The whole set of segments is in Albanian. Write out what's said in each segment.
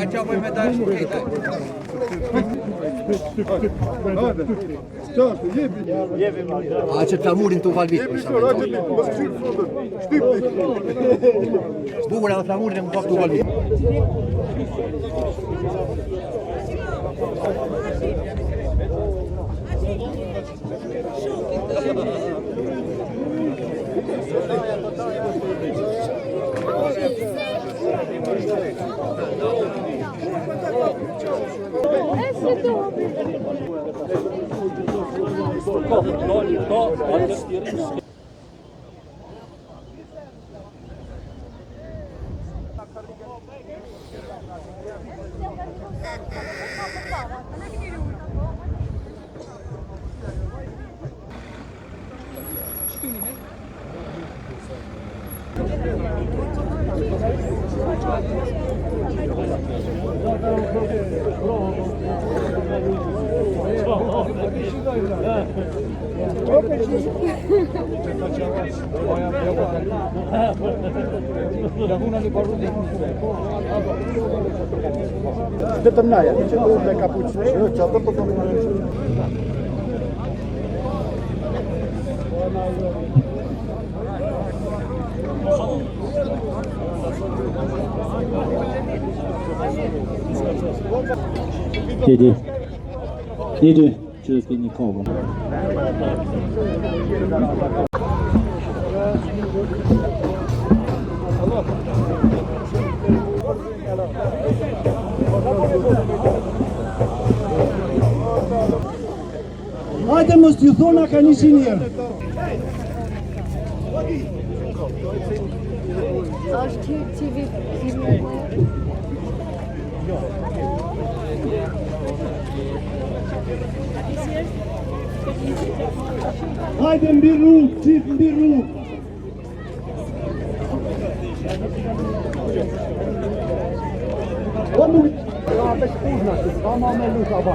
Aqqa bëj me dash këta. A që flamurin të uvalvit. Bukur edhe flamurin e më pak të uvalvit. Vetëm naja, që do me kapuçë. Që atë po kam. Jedzie через Пятниково. Hajde mos t'ju thona ka 100 njerë. Është TV. Hajde mbi rrugë, çift mbi rrugë. Vamos. Ka shpuzna, ka më me luka ba.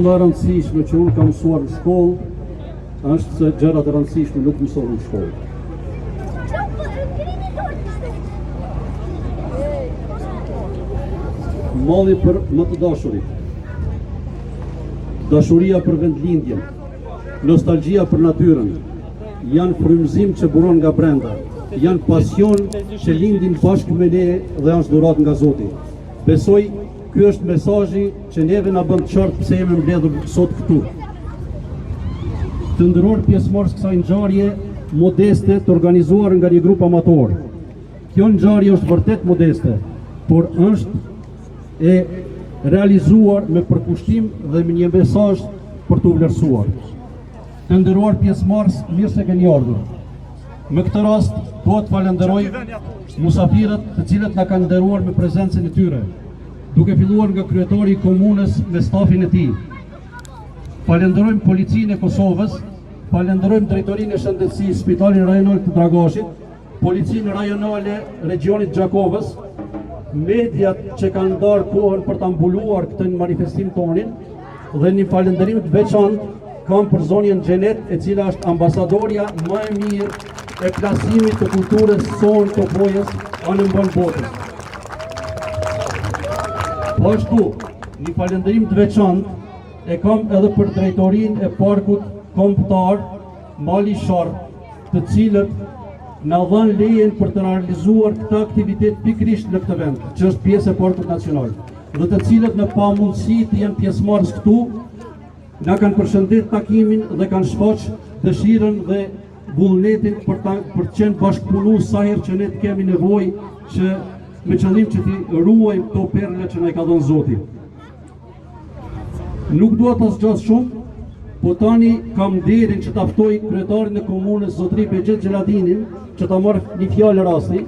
më e rëndësishme që unë kam mësuar në shkollë është se gjërat e rëndësishme nuk mësohen në shkollë. Malli për më të dashurit, dashuria për vendlindjen, nostalgjia për natyrën, janë frymëzim që buron nga brenda, janë pasion që lindin bashkë me ne dhe janë dhurat nga Zoti. Besoj, ky është mesazhi që neve na bën të qartë pse jemi mbledhur sot këtu. Të nderuar pjesëmarrës kësaj ngjarje modeste të organizuar nga një grup amator. Kjo ngjarje është vërtet modeste, por është e realizuar me përkushtim dhe me një mesazh për të vlerësuar. Të nderuar pjesëmarrës, mirë se keni ardhur. Në këtë rast, dua të falenderoj musafirët të cilët na kanë nderuar me prezencën e tyre, duke filluar nga kryetari i komunës me stafin e tij. Falenderojmë Policinë e Kosovës, falenderojmë Drejtorinë e Shëndetësisë, Spitalin Rajonal të Dragashit, Policinë Rajonale Regionit Gjakovës, mediat që kanë ndarë kohën për ta mbuluar këtë manifestim tonin, dhe një falenderim të veçantë kam për zonjën Xhenet, e cila është ambasadorja më e mirë e plasimit të kulturës sonë të bojës anë mban botës. Po ashtu, një falenderim të veçantë e kam edhe për drejtorinë e parkut kombëtar Mali Sharr, të cilët na dhanë lejen për të realizuar këtë aktivitet pikërisht në këtë vend, që është pjesë e Parkut Nacional, dhe të cilët në pamundësi të jenë pjesëmarrës këtu, na kanë përshëndet takimin dhe kanë shfaq dëshirën dhe vullnetin për të qenë bashkëpunu sa herë që ne të kemi nevojë që me qëllim që t'i ruajmë këto perle që na i ka dhënë Zoti. Nuk dua ta zgjas shumë, po tani kam nderin që ta ftoj kryetarin e komunës Zotri Bexhet Xheladinin që ta marrë një fjalë rasti,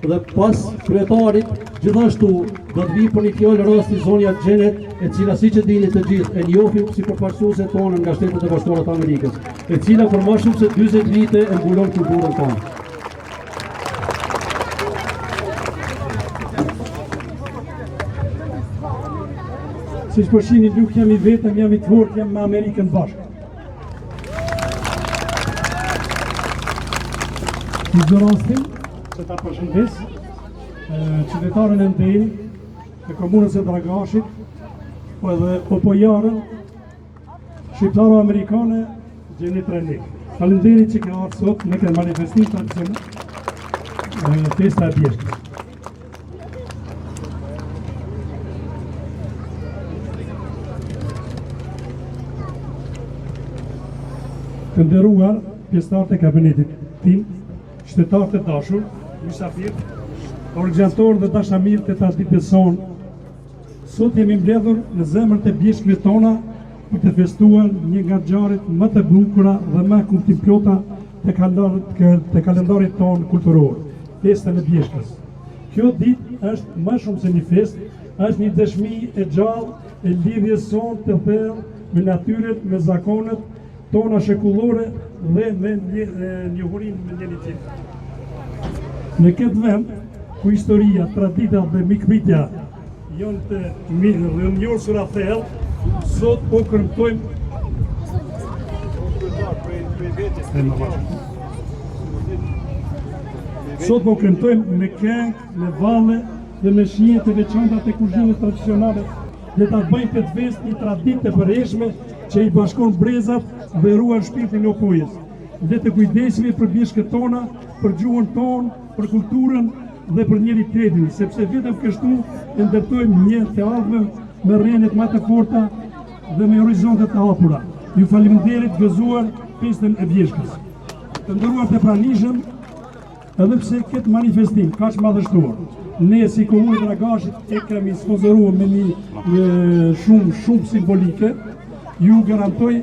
dhe pas kryetarit gjithashtu do të vi për një fjalë rasti zonja Xhenet, e cila siç e dini të gjithë e njohim si përfaqësuese tonë nga Shtetet e Bashkuara të Amerikës, e cila për më shumë se 40 vite e mbulon kulturën tonë. Si që përshini, nuk jam i vetëm, jam i të fortë, jam me Amerikën bashkë. Në gjë rastin, se ta përshëndes, qytetarën e ndëri, e komunës e Dragashit, po edhe opojarën, shqiptaro-amerikane, Xhenet Renik. Faleminderit që ka ardhur sot në këtë manifestim tradicional, festa e Bjeshkës. Të nderuar pjesëtarët e kabinetit tim, qytetarët e dashur, mysafirë, organizatorë dhe dashamirë të traditës sonë, sot jemi mbledhur në zemrën e bjeshkëve tona për të festuar një nga ngjarjet më të bukura dhe më kuptimplota të kalendarit tonë kulturor, festën e Bjeshkës. Kjo ditë është më shumë se një festë, është një dëshmi e gjallë e lidhjes sonë të thellë me natyrën, me zakonet tona shekullore dhe me njohurinë me njëri tjetrin. Në këtë vend, ku historia, tradita dhe mikpritja janë të rrënjosura thellë, sot po kërkojmë me këngë, me valle dhe me shije të veçanta të kuzhinës tradicionale dhe ta bëjmë këtë festë një traditë të përhershme që i bashkon brezat dhe ruan shpirtin e opojës. Dhe të kujdesemi për bjeshkët tona, për gjuhën tonë, për kulturën dhe për njëri tjetrin, sepse vetëm kështu e ndërtojmë një të ardhme me rrjetet më të forta dhe me horizonte të hapura. Ju faleminderit gëzuar festën e Bjeshkës. Të nderuar të pranishëm, edhe pse këtë manifestim kaq madhështor, ne si komunë Dragashit e kemi sponsoruar me një shumë simbolike, ju garantoj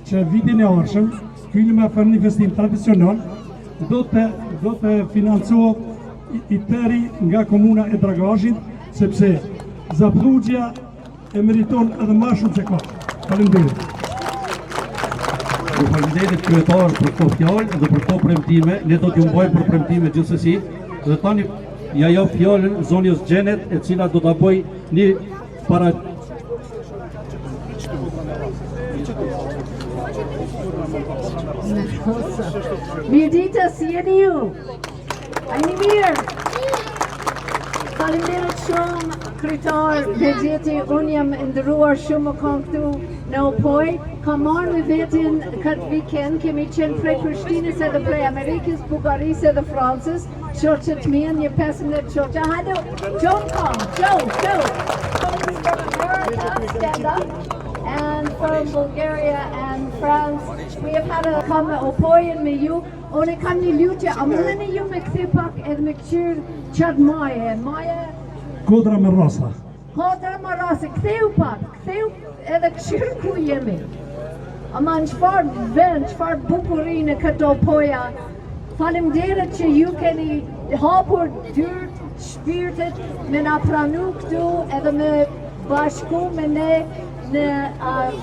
që vitin e ardhshëm ky manifestim tradicional do të financohet i tëri nga komuna e Dragashit, sepse Zaplugjja e meriton edhe më shumë se ka. Faleminderit. Ju faleminderit kryetar për këto fjalë dhe për këto premtime. Ne do t'ju mbajmë për premtime gjithsesi. Dhe tani ja jap fjalën zonjës Xhenet, e cila do ta bëjë një para Mirëditës, si jeni ju? A jeni mirë? Faleminderit shumë, kryetar Bexheti, unë jam nderuar shumë më kam këtu në Opoj. Kam marrë me vetin këtë weekend, kemi qenë prej Prishtinës edhe prej Amerikës, Bullgarisë edhe Francës, shoqet mia, një 15 shoqe. Hajde, Joe come, Joe. Stand up. And from Bulgaria and France, we have had a come Opojen me ju. Unë kam një lutje, a mundeni ju me kthy pak edhe me këqyr qatë Maje. Kodra me rasa. Kodra me rasa, ktheu pak, ktheu edhe këqyr ku jemi. Ama në qëfar vend, qëfar bukurin e këtë Opoja. Faleminderit që ju keni hapur dyrt, shpirtet, me na pranu këtu edhe me bashku me ne në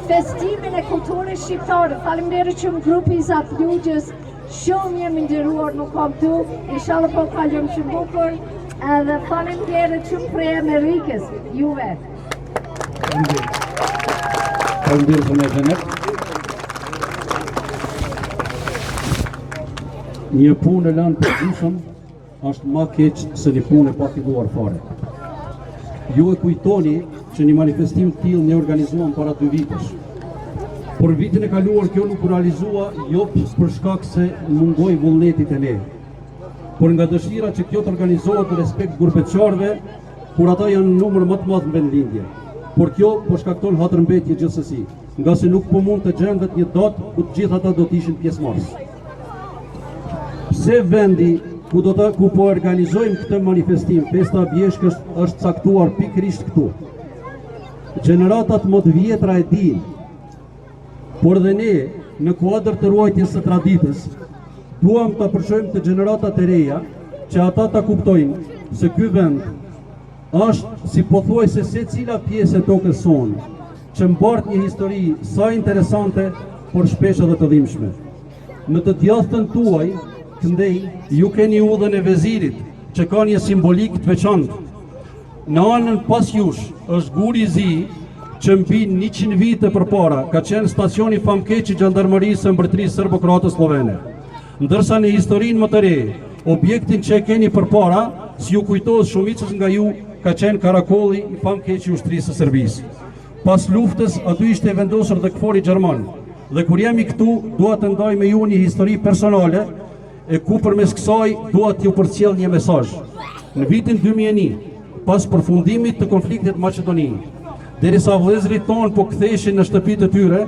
festimin e kulturës shqiptare. Faleminderit shumë grupi Zap Lugjës, shumë jemi nderuar nuk kam tu, inshallah po kalojmë shumë bukur, edhe faleminderit shumë prej Amerikës, juve. Faleminderit shumë Xhenet. Një punë e lanë për gjysëm është ma keq se një punë e pa filluar fare. Ju e kujtoni që një manifestim të tillë ne organizuam para 2 vitesh. Por vitin e kaluar kjo nuk u realizua jo për shkak se mungoi vullnetit e ne, por nga dëshira që kjo të organizohet në respekt grupeqarëve, kur ata janë në numër më të madh në vendlindje. Por kjo po shkakton hatërmbetje gjithsesi, nga se nuk po mund të gjendet një datë ku të gjithë ata do të ishin pjesëmarrës. Pse vendi ku po organizojmë këtë manifestim, festa Bjeshkës, është caktuar pikërisht këtu? Gjeneratat më të vjetra e dinë, por dhe ne, në kuadër të ruajtjes së traditës, duam të përshojmë të gjeneratat e reja, që ata ta kuptojnë se ky vend është si pothuajse secila pjesë e tokës sonë, që mbart një histori sa interesante, por shpesh edhe të dhimbshme. Në të djathtën tuaj, këndej, ju keni udhën e vezirit, që ka një simbolik të veçantë. Në anën pas jush është Guri i Zi, që mbi 100 vite përpara ka qenë stacioni famkeq i Gjandarmerisë së Mbretërisë Serbo-Kroate Slovene. Ndërsa në historinë më të re, objektin që e keni përpara, si ju kujtohet shumicës nga ju, ka qenë karakolli i famkeq i ushtrisë së Serbisë. Pas luftës aty ishte vendosur dhe KFOR-i gjerman. Dhe kur jemi këtu, dua të ndaj me ju një histori personale, e ku përmes kësaj dua t'ju përcjell një mesazh. Në vitin 2001, pas përfundimit të konfliktit në Maqedoni, derisa vëllezërit tonë po ktheheshin në shtëpitë e tyre,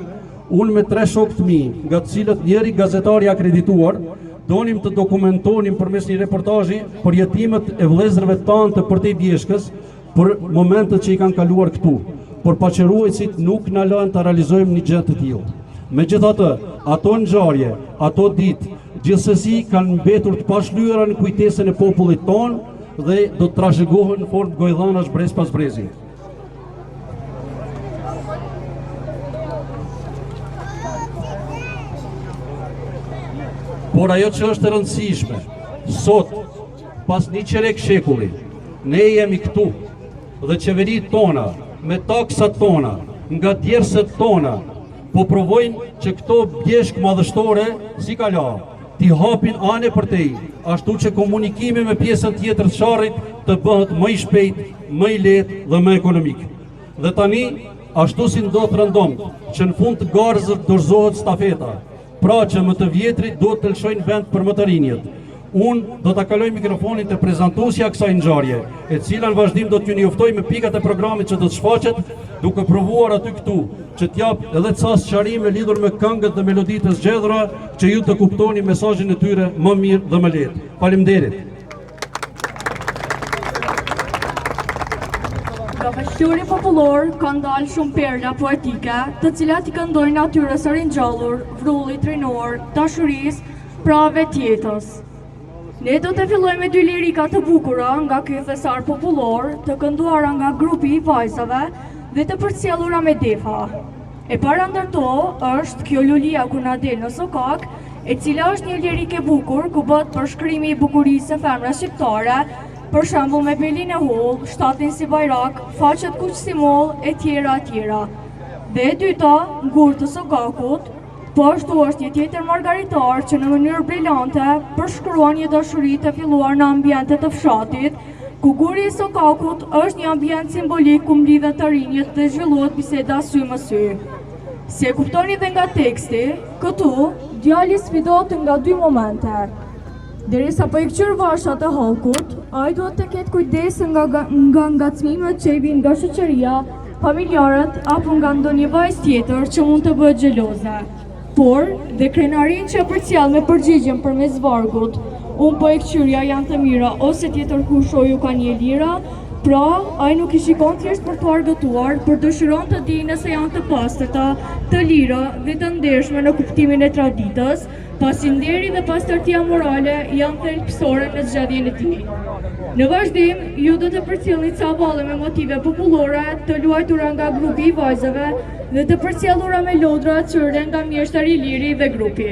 unë me 3 shokë të mi, nga të cilët njëri gazetari akredituar, donim të dokumentonim përmes një reportazhi për jetimet e vëllezërve tanë të Përtej Bjeshkës për momentet që i kanë kaluar këtu, por paqëruesit nuk na lënë të realizojmë një gjë të tillë. Megjithatë, ato ngjarje, ato ditë, gjithsesi kanë mbetur të pashlyera në kujtesën e popullit tonë dhe do të trashëgohen në formë gojdhanash brez pas brezi. Por ajo që është e rëndësishme, sot, pas 1 qerek shekulli, ne jemi këtu dhe qeveritë tona, me taksat tona, nga djerset tona, po provojnë që këto bjeshk madhështore, si kala, t'i hapin ane për tej, ashtu që komunikimi me pjesën tjetër të sharrit të bëhet më i shpejt, më i lehtë dhe më ekonomik. Dhe tani, ashtu si ndodh rëndom, që në fund të garzët dorëzohet stafeta, pra që më të vjetrit do të lëshojnë vend për më të rinjët. Unë do të kaloj mikrofonin të prezantuesja kësaj ngjarje, e cila në vazhdim do t'ju njoftoj me pikat e programit që do të shfaqet, duke provuar aty këtu, që t'jap edhe ca sqarime lidhur me këngët dhe meloditë të zgjedhura, që ju të kuptoni mesazhin e tyre më mirë dhe më lehtë. Faleminderit. Nga festuri popullor ka ndalë shumë perla poetike, të cilat i këndojnë natyrës së ringjallur, vrullit rinor, dashurisë, pra vetjetës. Ne do të fillojmë me 2 lirika të bukura nga ky thesar popullor, të kënduara nga grupi i vajzave dhe të përcjellura me defa. E para ndër to është kjo lulia ku na del në sokak, e cila është një lirik e bukur ku bëhet përshkrimi i bukurisë së femrës shqiptare, për shembull me belin e holl, shtatin si bajrak, faqet kuq si moll, e tjera e tjera. Dhe e dyta, ngurë të sokakut, Po ashtu është një tjetër margaritar që në mënyrë brillante përshkruan një dashuri të filluar në ambientet të fshatit, ku guri i sokakut është një ambient simbolik ku mblidhen të rinjët dhe zhvillohet biseda sy më sy. Si e kuptoni dhe nga teksti, këtu djali sfidohet nga dy momente. Derisa po i kqyr vashat e hallkut, ai duhet të ketë kujdes nga ngacmimet që i vijnë nga shoqëria, familjarët apo nga ndonjë vajzë tjetër që mund të bëhet xheloze. Por, dhe krenarin që përcjell me përgjigjen përmes vargut, unë po e këqyrja janë të mira ose tjetër kusho ju ka një lira, pra, ai nuk i shikon thjesht për të argëtuar, por dëshiron të di nëse janë të pastërta, të lira dhe të ndershme në kuptimin e traditës, pasi nderi dhe pastërtia morale janë thelbësore në zgjidhjen e tij. Në vazhdim, ju do të përcjellni ca valle me motive popullore të luajtura nga grupi i vajzave dhe të përcjellura me lodra çyre nga mjeshtari Liri dhe grupi.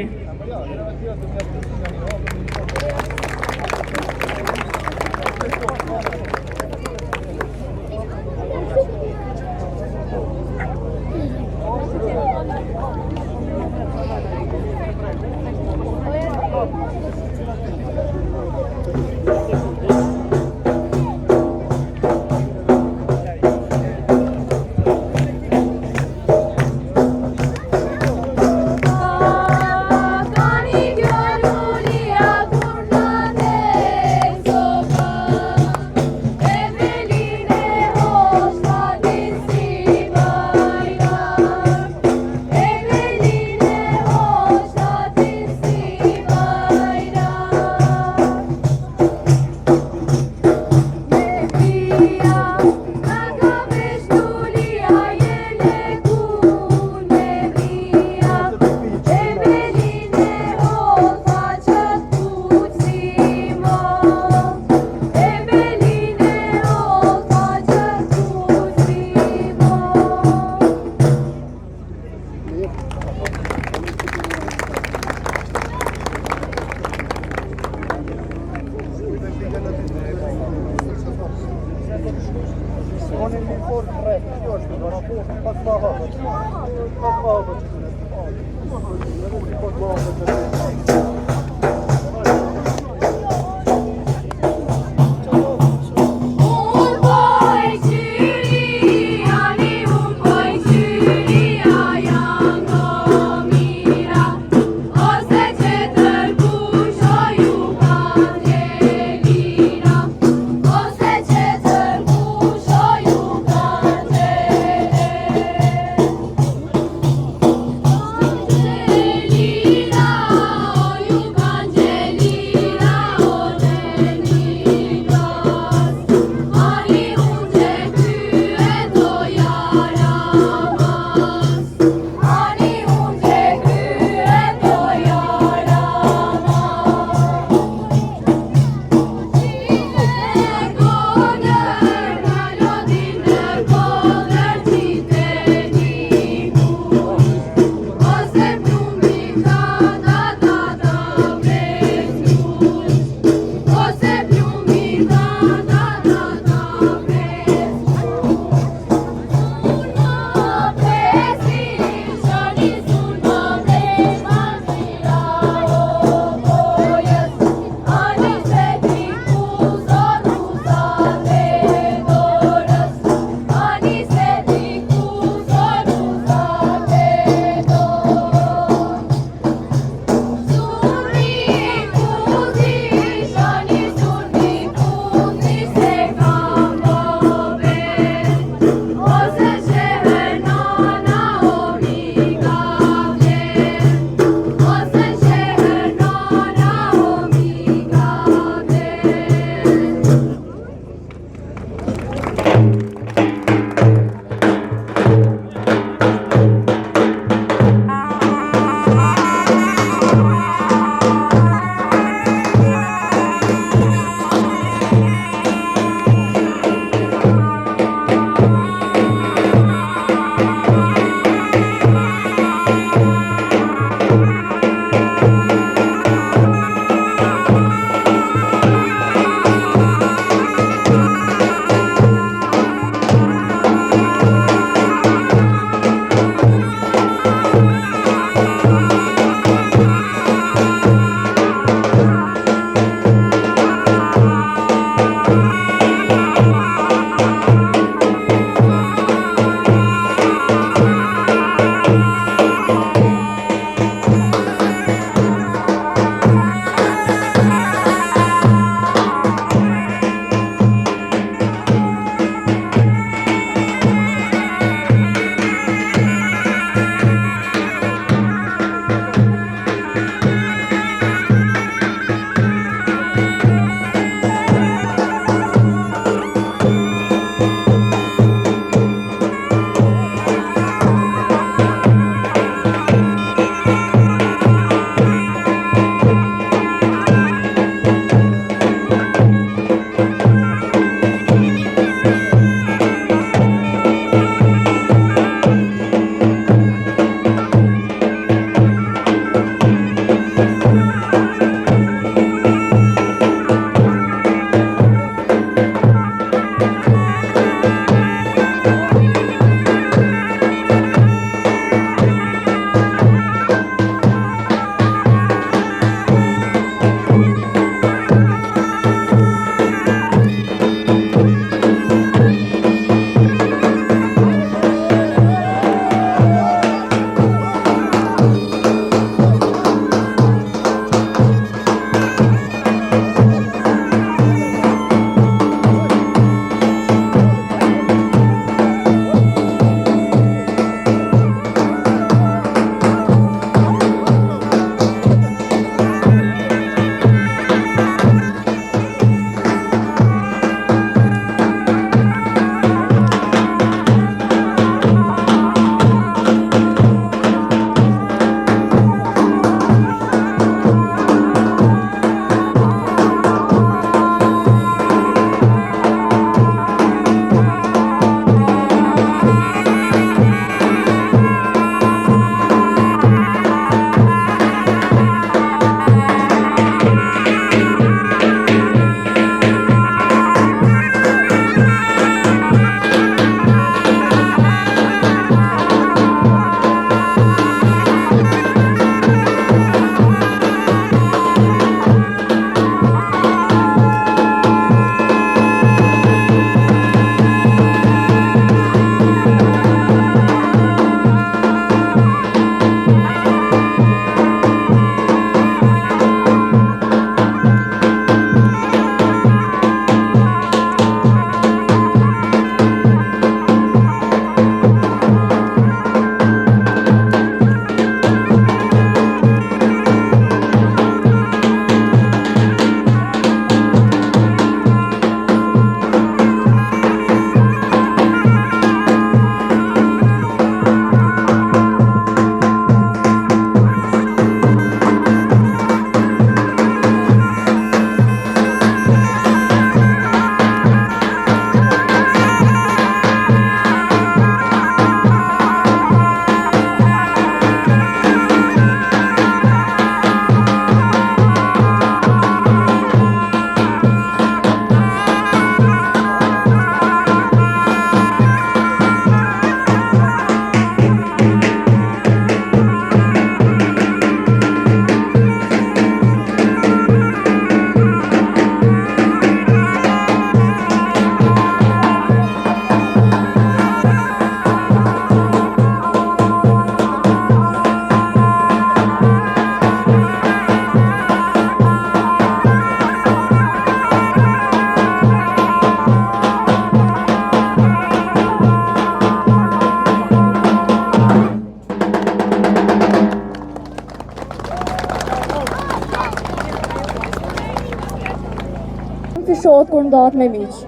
fishohet kur ndahet me miq.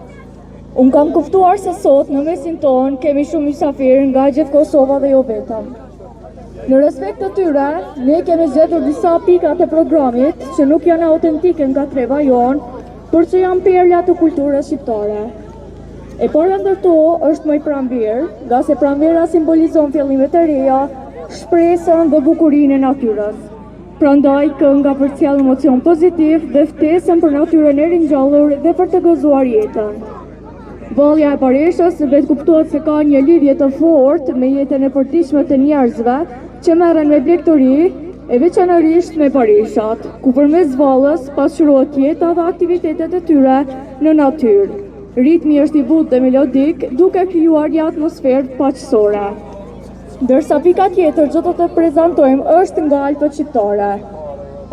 Unë kam kuptuar se sot në mesin tonë kemi shumë mysafirë nga gjithë Kosova dhe jo vetëm. Në respekt të tyre, ne kemi zgjedhur disa pika të programit që nuk janë autentike nga treva jonë, por që janë perla të kulturës shqiptare. E para ndër to është Moj Pranverë, nga se pranvera simbolizon fillimet e reja, shpresën dhe bukurinë e natyrës. Prandaj kënga përcjell emocion pozitiv dhe ftesën për natyrën e ringjallur dhe për të gëzuar jetën. Vallja e Pareshës vetë kuptohet se ka një lidhje të fortë me jetën e përditshme të njerëzve që merren me blegtori e veçanërisht me Pareshat, ku përmes vallës pasqyrohet jeta dhe aktivitetet e tyre në natyrë. Ritmi është i butë dhe melodik, duke krijuar një atmosferë paqësore. Ndërsa pika tjetër që do të prezantojmë është nga Alpët shqiptare.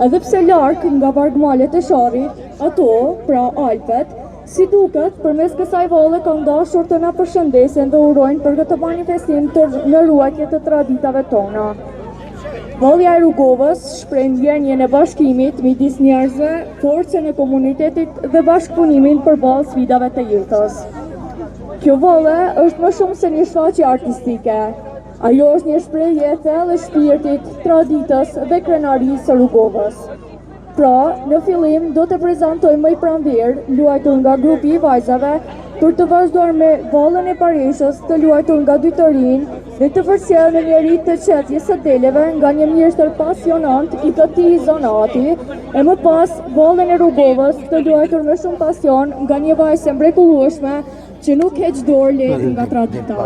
Edhe pse larg nga vargmalet e Sharrit, ato, pra Alpët, si duket, përmes kësaj valle kanë dashur të na përshëndesin dhe urojnë për këtë manifestim në ruajtje të traditave tona. Vallja e Rrugovës shpreh ndjenjen e bashkimit midis njerëzve, forcën e komunitetit dhe bashkëpunimin përballë sfidave të jetës. Kjo valle është më shumë se një shfaqje artistike. Ajo është një shprehje e thellë e shpirtit, traditës dhe krenarisë së Rrugovës. Pra, në fillim do të prezantojmë Moj Pranverë, luajtur nga grupi i vajzave, për të vazhduar me vallën e Pareshës, të luajtur nga dy të rinj dhe të përcjellë në një rit të qetjes së deleve nga një mjeshtër pasionant i këtij zonati, e më pas vallën e Rrugovës, të luajtur me shumë pasion nga një vajzë mrekullueshme që nuk heq dorë lehtë nga tradita.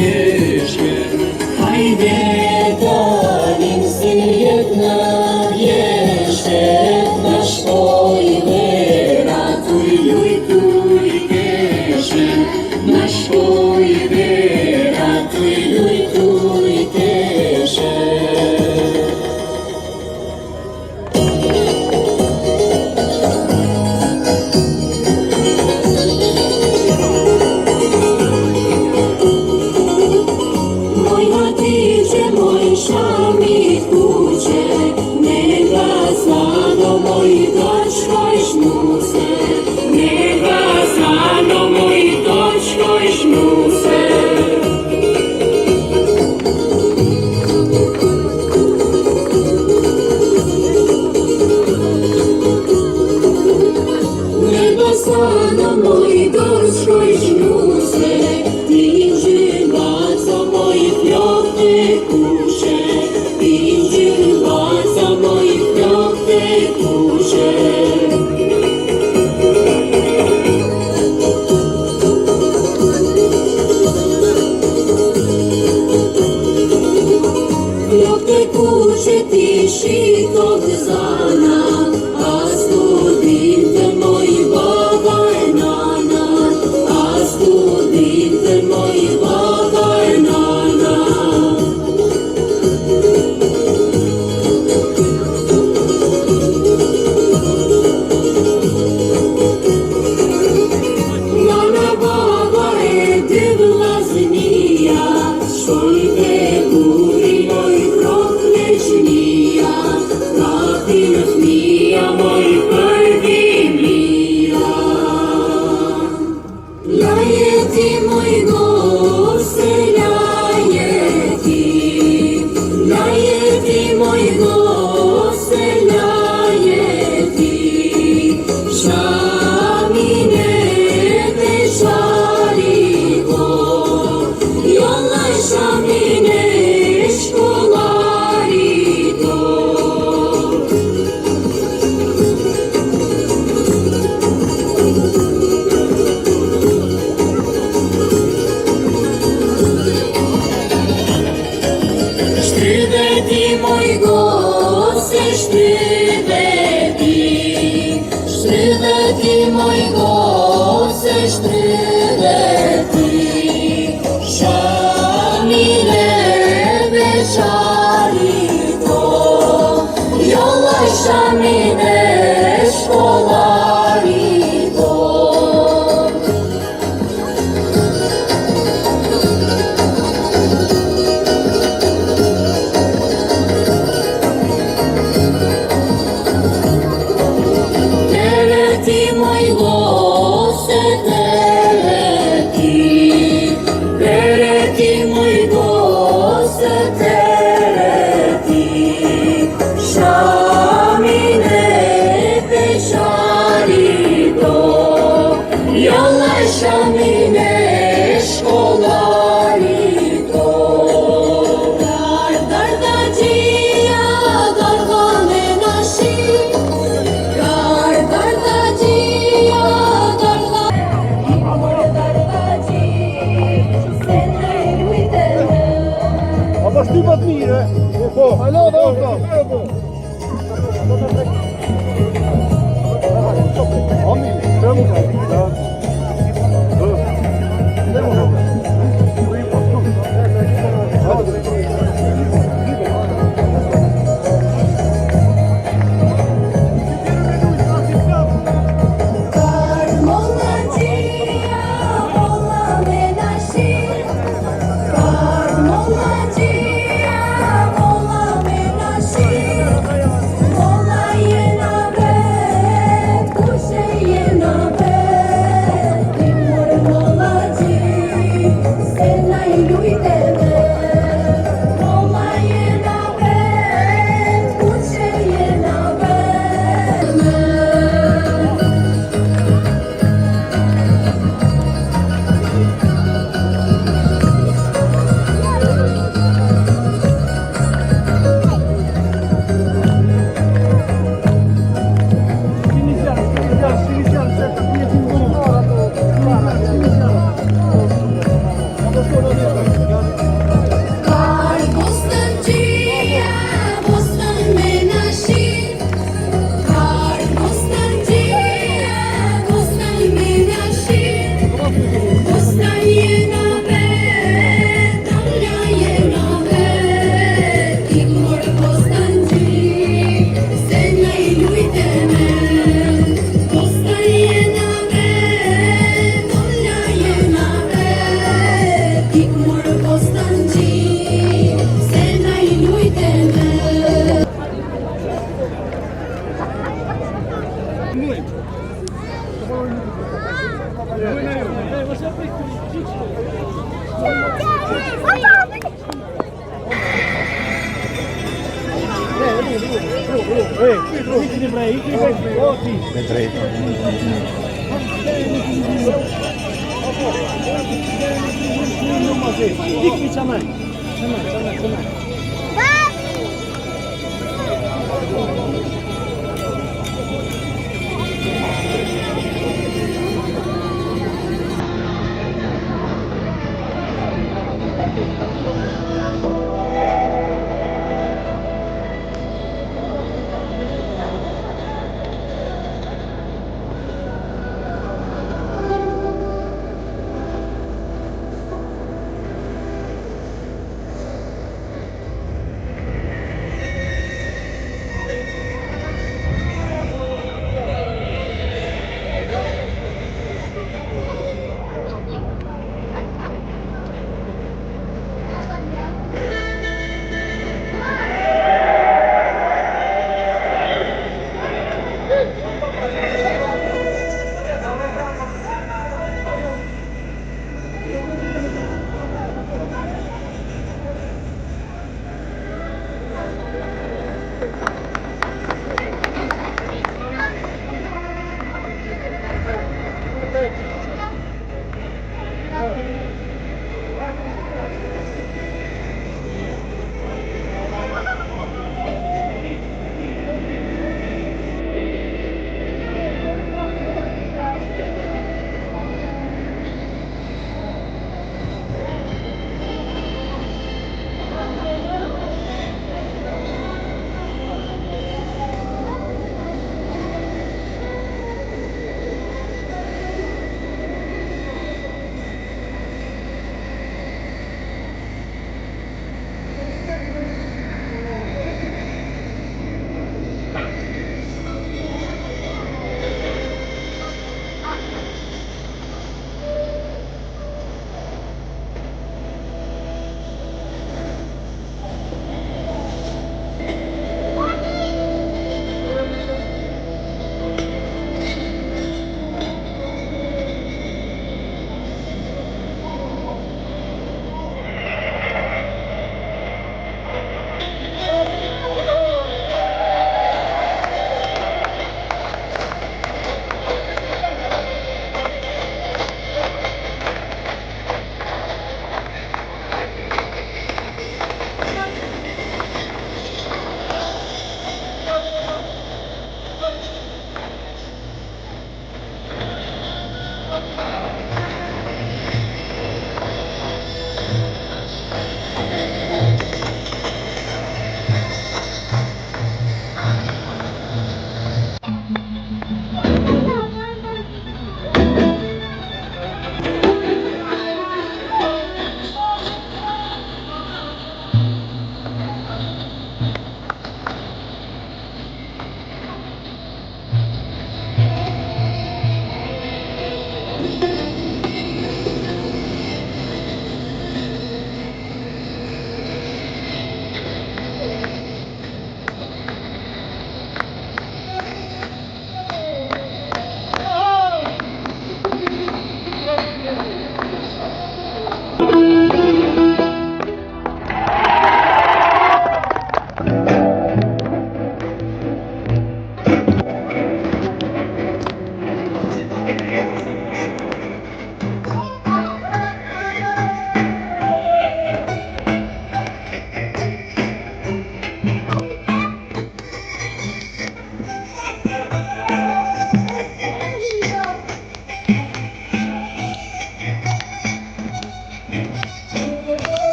vjeshme. Hajde dalim si jedna vjeshme, na shkoj vera tuj luj tuj keshe, na shkoj vera tuj luj tuj keshe. Shamit kuće, nega znano moji dočko i šnuse, nega znano moji dočko i šnuse. Nega znano moji dočko i šnuse, ti živaca moji pljokte kuće. Za moich piątek kurze. Piątek kurze tiši kod zana, a studinte moji baba je nana, a studinte moji baba je nana.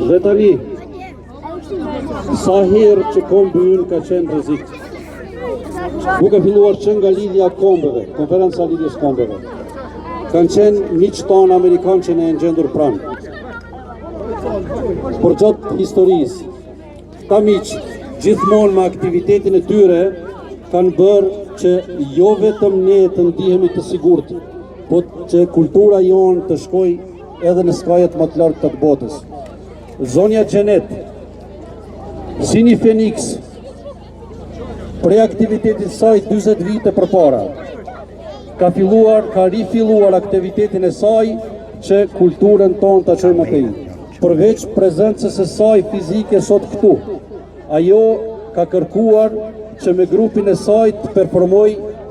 Dhe tani, sa herë që kombi ynë ka qenë rrezik. Nuk e filluar që nga lidhja kombeve, konferenca lidhjes kombeve. Kanë qenë miq tonë amerikanë që ne e ngjendur pranë. Por gjatë historisë, ta miq, gjithmonë me aktivitetin e tyre, kanë bërë që jo vetëm ne të ndihemi të sigurt, po që kultura jonë të shkojë edhe në skajet më të larta të botës. Zonja Xhenet, si një Feniks, prej aktivitetit saj 40 vite përpara, ka rifilluar aktivitetin e saj që kulturën tonë ta çojmë më tej. Përveç prezencës së saj fizike sot këtu, ajo ka kërkuar që me grupin e saj të performoj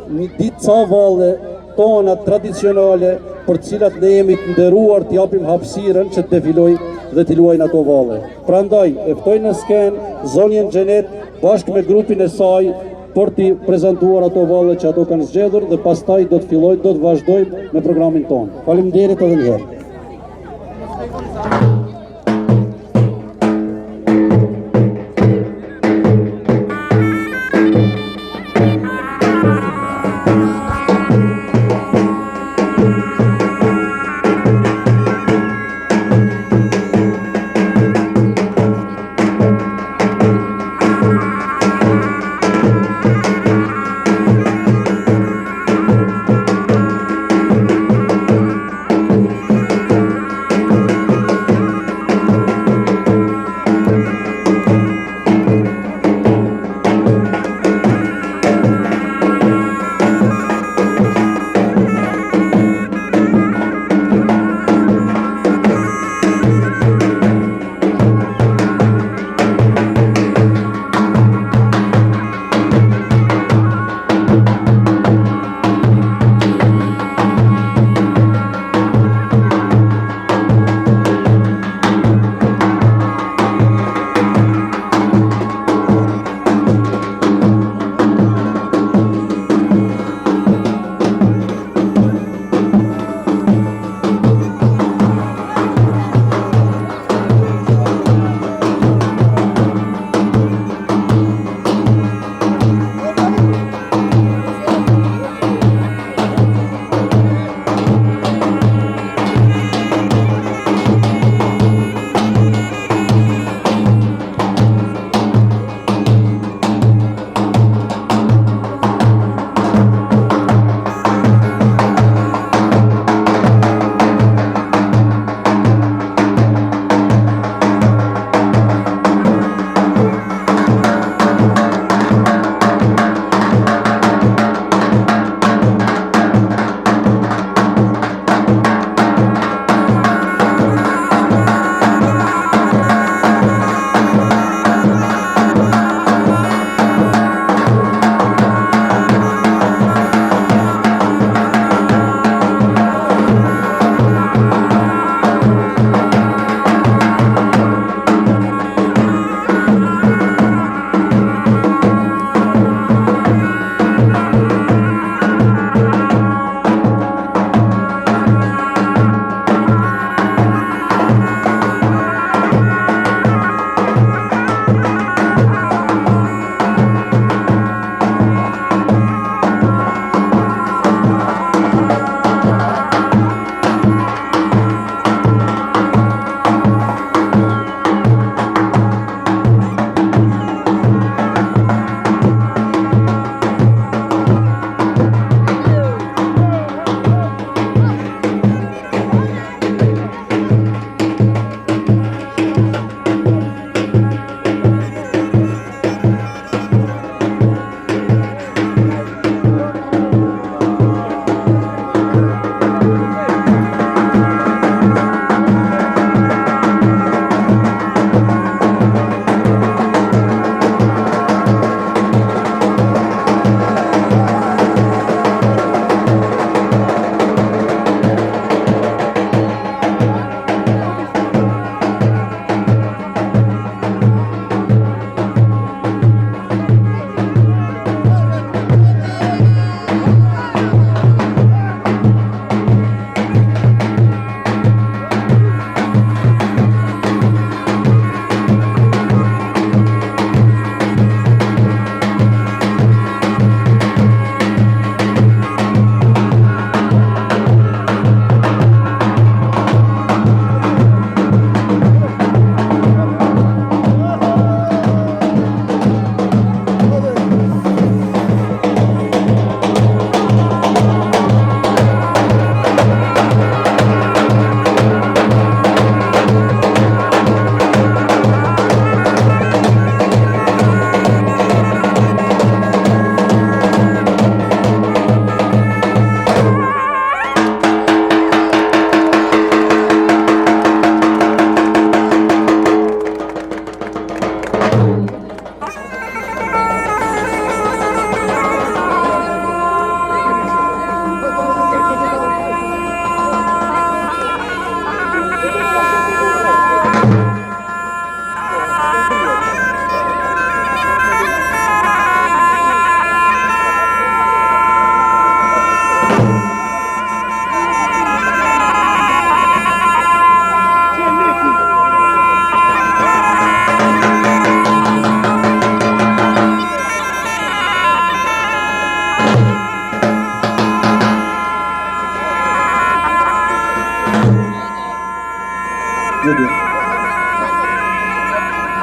një ditë ca valle tona tradicionale për cilat ne jemi të nderuar të japim hapësirën që të defiloj dhe të luajnë ato valle. Prandaj, e ftoj në skenë zonjën Xhenet bashkë me grupin e saj për t'i prezentuar ato valle që ato kanë zgjedhur dhe pastaj do të vazhdojmë me programin tonë. Faleminderit edhe një herë.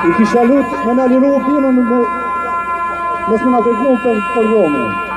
I kisha lut me në liru firën mos më në kërkun për Romën.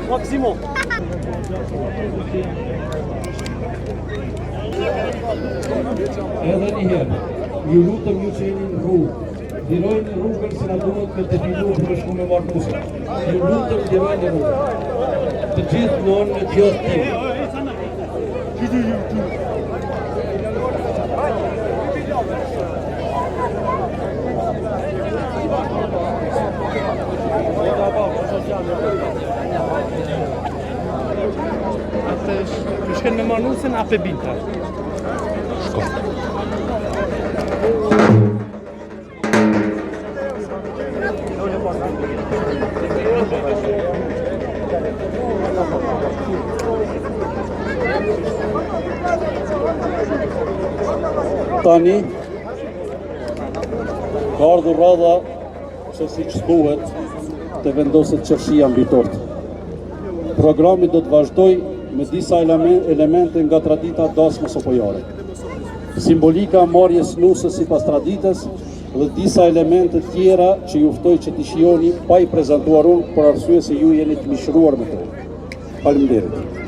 Maximum. Edhe një herë, ju lutëm ju që jeni në rrugë, lirojnë rrugën se na duhet me të filu për shku me marrë musë. Ju lutëm lirojnë rrugën. Të gjithë në gjithë tim. Atë shkën me manusën ape binta. Shko. Tani, ka ardhur radha se si që duhet të vendoset qërshia mbi tort. Programi do të vazhdoj me disa elemente nga tradita dasmosopojare. Simbolika marrjes nusës sipas traditës dhe disa elemente tjera që ju ftoj që t'i shijoni pa i prezantuar unë për arsye se ju jeni të mishruar me to. Faleminderit.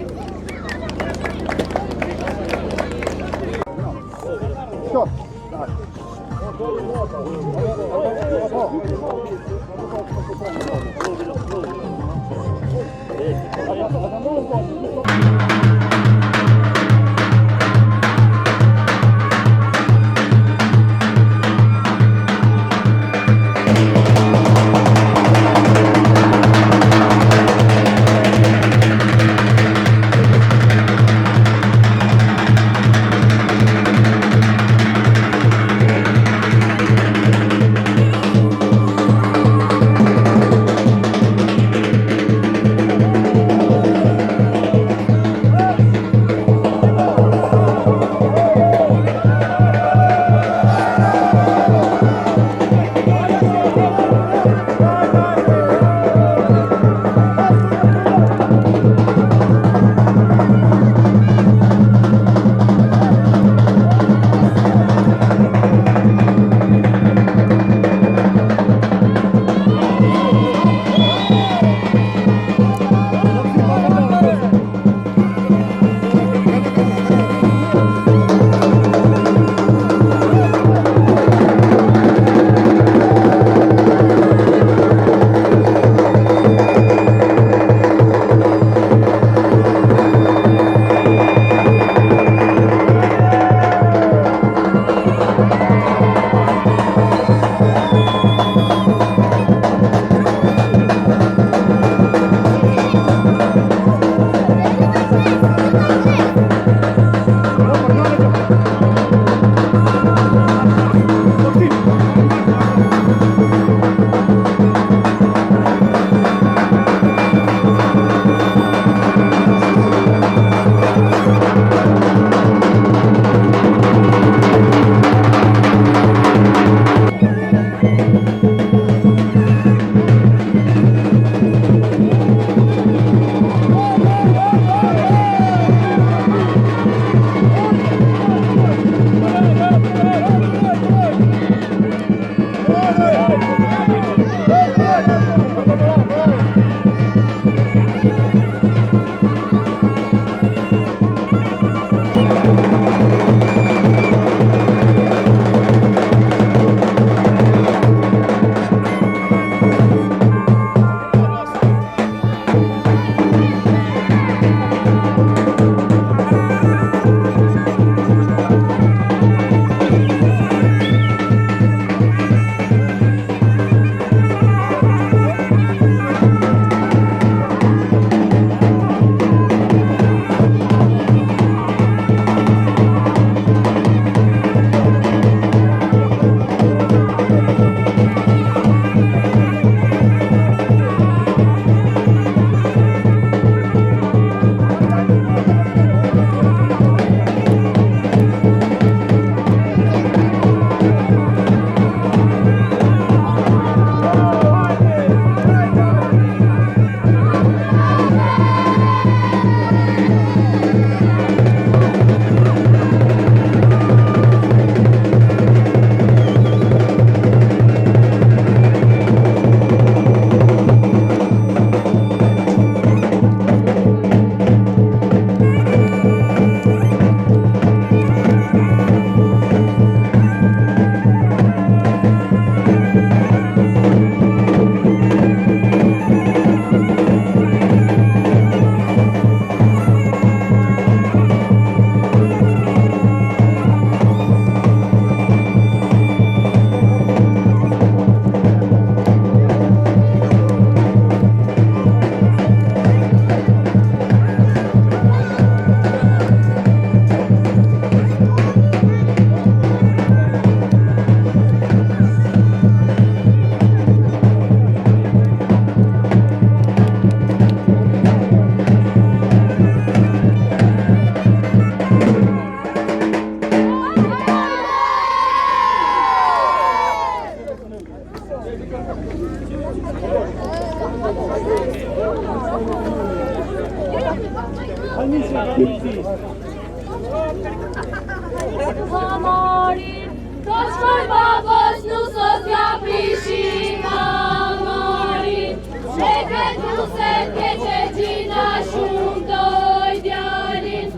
Mamorin, to shkoj babos nusot ja prishim Mamorin, sheket nuset keqe gjina shumë doj djalin,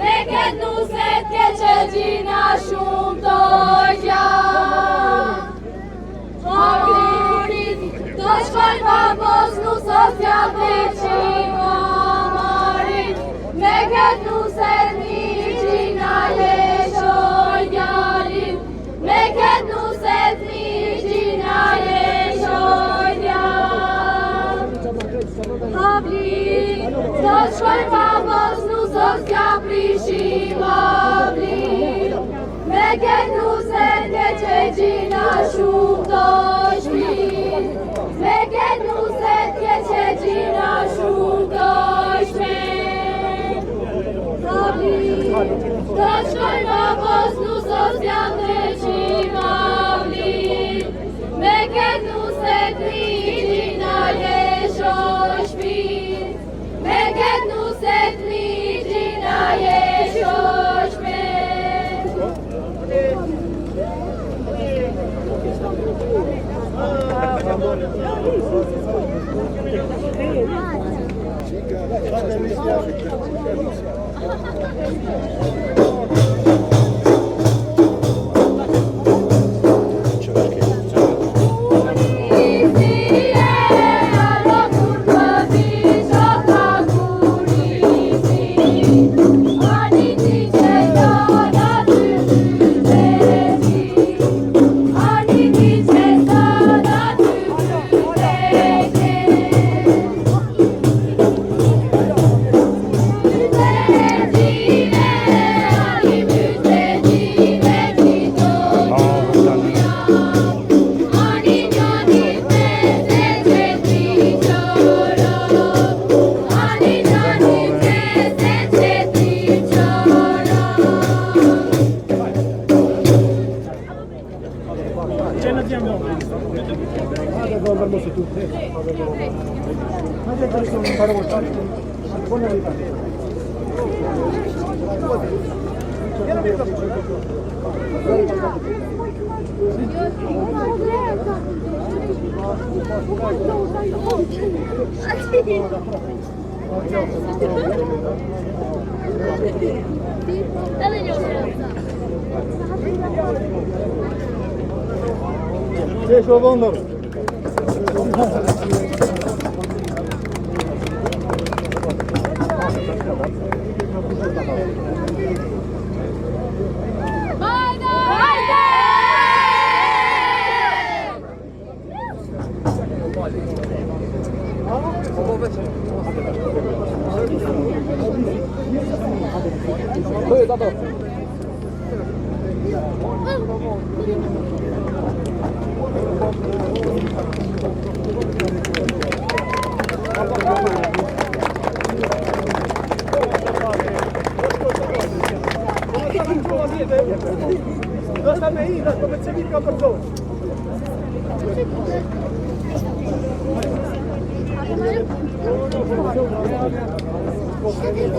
sheket nuset keqe gjina shumë doj djalin. Mamorin, to shkoj babos nusot ja prishim Mamorin, sheket nuset gjina shoj djalin, me këtë nuset gjina shoj djalin. Havlin, të shkoj babos nusot ja prishim havlin, me këtë nuset keqe gjina shumë do shpin, me këtë nuset keqe gjina shumë do shpin. Havlin, të shkoj babos nusot ja prishim havlin, me këtë nuset gjina shoj shpin, me këtë nuset gjina shoj shpin.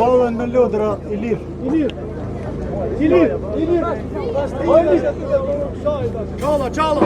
Valën me lodra, Ilir. Çala.